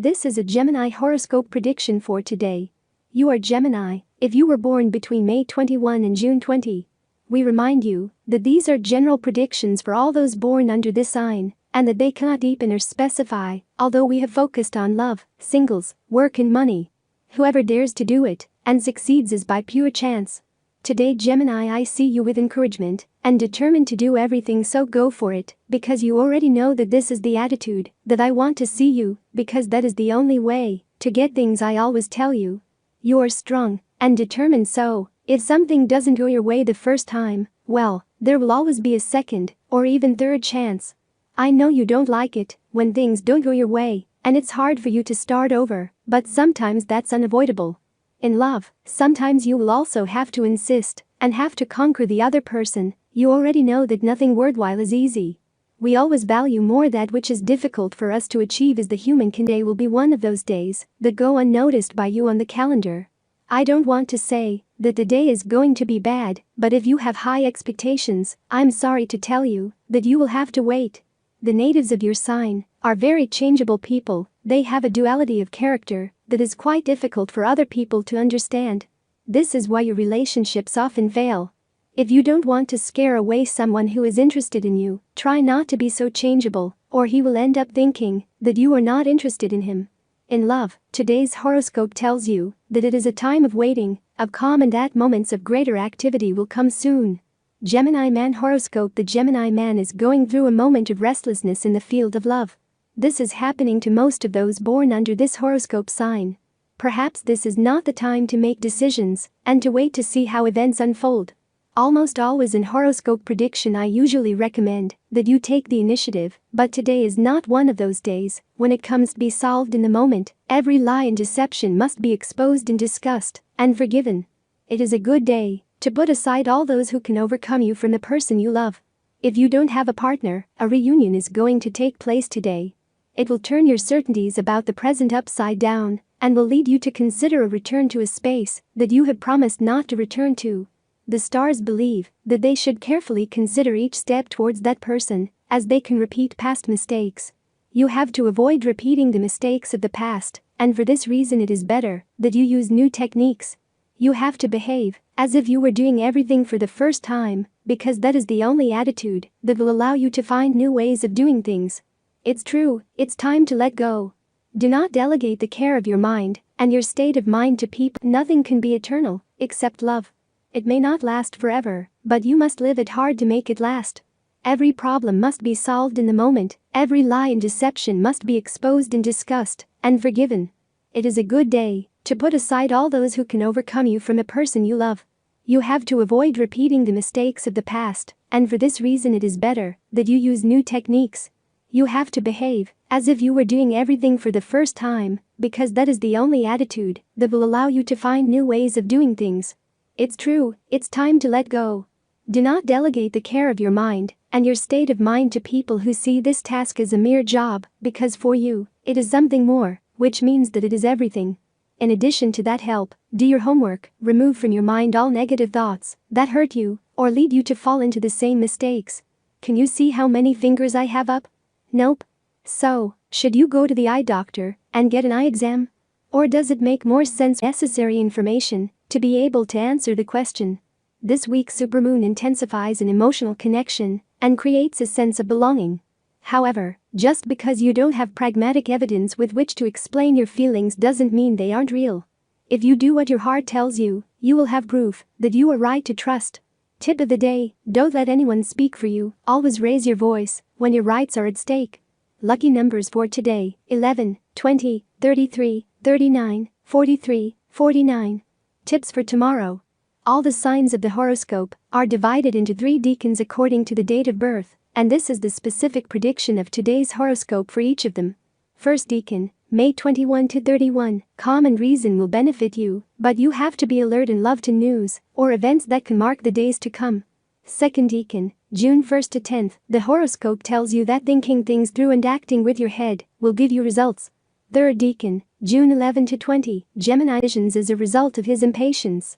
This is a Gemini horoscope prediction for today. You are Gemini if you were born between May 21 and June 20. We remind you that these are general predictions for all those born under this sign, and that they cannot deepen or specify, although we have focused on love, singles, work and money. Whoever dares to do it and succeeds is by pure chance. Today Gemini, I see you with encouragement and determined to do everything, so go for it, because you already know that this is the attitude that I want to see you, because that is the only way to get things. I always tell you. You are strong and determined, so if something doesn't go your way the first time, well, there will always be a second or even third chance. I know you don't like it when things don't go your way, and it's hard for you to start over, but sometimes that's unavoidable. In love, sometimes you will also have to insist and have to conquer the other person. You already know that nothing worthwhile is easy. We always value more that which is difficult for us to achieve, as the human can. Day will be one of those days that go unnoticed by you on the calendar. I don't want to say that the day is going to be bad, but if you have high expectations, I'm sorry to tell you that you will have to wait. The natives of your sign are very changeable people. They have a duality of character that is quite difficult for other people to understand. This is why your relationships often fail. If you don't want to scare away someone who is interested in you, try not to be so changeable, or he will end up thinking that you are not interested in him. In love, today's horoscope tells you that it is a time of waiting, of calm, and that moments of greater activity will come soon. Gemini Man horoscope. The Gemini man is going through a moment of restlessness in the field of love. This is happening to most of those born under this horoscope sign. Perhaps this is not the time to make decisions and to wait to see how events unfold. Almost always in horoscope prediction I usually recommend that you take the initiative, but today is not one of those days when it comes to be solved in the moment. Every lie and deception must be exposed and discussed and forgiven. It is a good day to put aside all those who can overcome you from the person you love. If you don't have a partner, a reunion is going to take place today. It will turn your certainties about the present upside down and will lead you to consider a return to a space that you have promised not to return to. The stars believe that they should carefully consider each step towards that person, as they can repeat past mistakes. You have to avoid repeating the mistakes of the past, and for this reason it is better that you use new techniques. You have to behave as if you were doing everything for the first time, because that is the only attitude that will allow you to find new ways of doing things. It's true, it's time to let go. Do not delegate the care of your mind and your state of mind to people. Nothing can be eternal except love. It may not last forever, but you must live it hard to make it last. Every problem must be solved in the moment. Every lie and deception must be exposed and discussed and forgiven. It is a good day to put aside all those who can overcome you from a person you love. You have to avoid repeating the mistakes of the past, and for this reason it is better that you use new techniques. You have to behave as if you were doing everything for the first time, because that is the only attitude that will allow you to find new ways of doing things. It's true, it's time to let go. Do not delegate the care of your mind and your state of mind to people who see this task as a mere job, because for you, it is something more, which means that it is everything. In addition to that, help, do your homework, remove from your mind all negative thoughts that hurt you or lead you to fall into the same mistakes. Can you see how many fingers I have up? Nope. So, should you go to the eye doctor and get an eye exam? Or does it make more sense necessary information to be able to answer the question? This week's supermoon intensifies an emotional connection and creates a sense of belonging. However, just because you don't have pragmatic evidence with which to explain your feelings doesn't mean they aren't real. If you do what your heart tells you, you will have proof that you are right to trust. Tip of the day: don't let anyone speak for you. Always raise your voice when your rights are at stake. Lucky numbers for today: 11, 20, 33, 39, 43, 49. Tips for tomorrow. All the signs of the horoscope are divided into 3 decans according to the date of birth, and this is the specific prediction of today's horoscope for each of them. First decan, May 21 to 31. Calm and reason will benefit you, but you have to be alert and love to news or events that can mark the days to come. Second decan, June 1st to 10th. The horoscope tells you that thinking things through and acting with your head will give you results. Third decan, June 11 to 20. Gemini visions as a result of his impatience.